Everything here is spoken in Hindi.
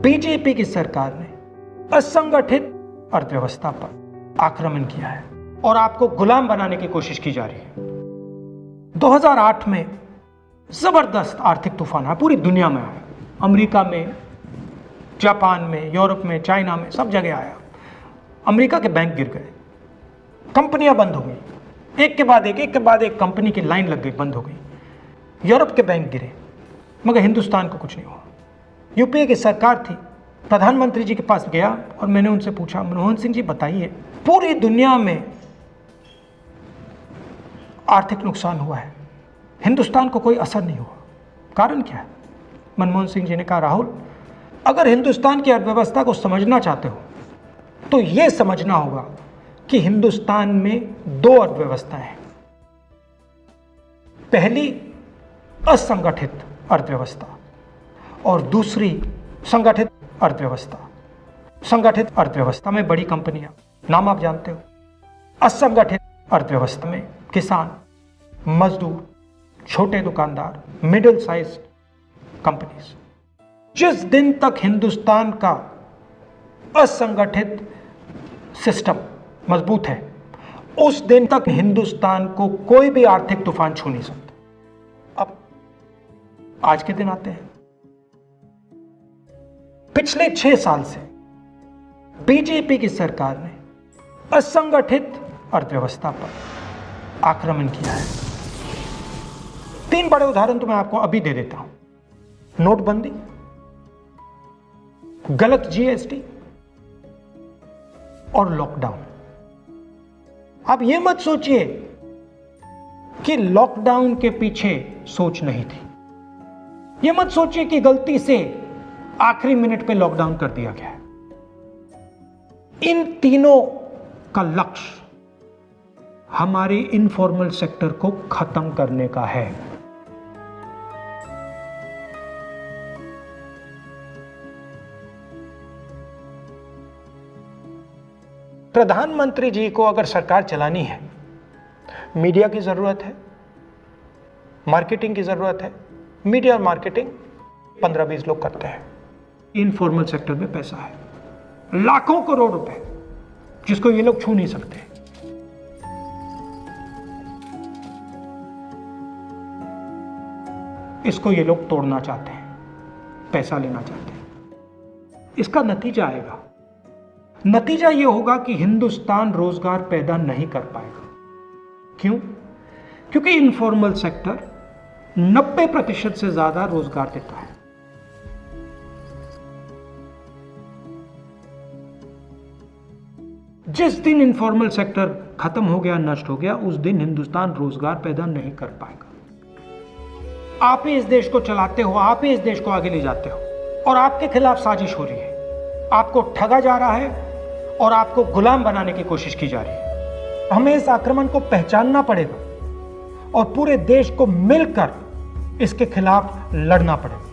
बीजेपी की सरकार ने असंगठित अर्थव्यवस्था पर आक्रमण किया है और आपको गुलाम बनाने की कोशिश की जा रही है। 2008 में जबरदस्त आर्थिक तूफान आया, पूरी दुनिया में आया, अमेरिका में, जापान में, यूरोप में, चाइना में, सब जगह आया। अमेरिका के बैंक गिर गए, कंपनियां बंद हो गई, एक के बाद एक कंपनी की लाइन लग गई, बंद हो गई। यूरोप के बैंक गिरे, मगर हिंदुस्तान को कुछ नहीं हुआ। यूपीए की सरकार थी, प्रधानमंत्री जी के पास गया और मैंने उनसे पूछा, मनमोहन सिंह जी बताइए, पूरी दुनिया में आर्थिक नुकसान हुआ है, हिंदुस्तान को कोई असर नहीं हुआ, कारण क्या है? मनमोहन सिंह जी ने कहा, राहुल, अगर हिंदुस्तान की अर्थव्यवस्था को समझना चाहते हो तो यह समझना होगा कि हिंदुस्तान में दो अर्थव्यवस्थाएं हैं। पहली असंगठित अर्थव्यवस्था और दूसरी संगठित अर्थव्यवस्था। संगठित अर्थव्यवस्था में बड़ी कंपनियां, नाम आप जानते हो। असंगठित अर्थव्यवस्था में किसान, मजदूर, छोटे दुकानदार, मिडिल साइज कंपनीज। जिस दिन तक हिंदुस्तान का असंगठित सिस्टम मजबूत है, उस दिन तक हिंदुस्तान को कोई भी आर्थिक तूफान छू नहीं सकता। अब आज के दिन आते हैं। पिछले 6 साल से बीजेपी की सरकार ने असंगठित अर्थव्यवस्था पर आक्रमण किया है। 3 बड़े उदाहरण तो मैं आपको अभी दे देता हूं। नोटबंदी, गलत जीएसटी और लॉकडाउन। आप यह मत सोचिए कि लॉकडाउन के पीछे सोच नहीं थी। यह मत सोचिए कि गलती से आखिरी मिनट पे लॉकडाउन कर दिया गया है। इन तीनों का लक्ष्य हमारे इनफॉर्मल सेक्टर को खत्म करने का है। प्रधानमंत्री जी को अगर सरकार चलानी है, मीडिया की जरूरत है, मार्केटिंग की जरूरत है। मीडिया और मार्केटिंग 15-20 लोग करते हैं। इनफॉर्मल सेक्टर में पैसा है, लाखों करोड़ रुपए, जिसको ये लोग छू नहीं सकते। इसको ये लोग तोड़ना चाहते हैं, पैसा लेना चाहते हैं। इसका नतीजा आएगा। नतीजा यह होगा कि हिंदुस्तान रोजगार पैदा नहीं कर पाएगा। क्यों? क्योंकि इनफॉर्मल सेक्टर 90% से ज्यादा रोजगार देता है। जिस दिन इनफॉर्मल सेक्टर खत्म हो गया, नष्ट हो गया, उस दिन हिंदुस्तान रोजगार पैदा नहीं कर पाएगा। आप ही इस देश को चलाते हो, आप ही इस देश को आगे ले जाते हो, और आपके खिलाफ साजिश हो रही है। आपको ठगा जा रहा है और आपको गुलाम बनाने की कोशिश की जा रही है। हमें इस आक्रमण को पहचानना पड़ेगा और पूरे देश को मिलकर इसके खिलाफ लड़ना पड़ेगा।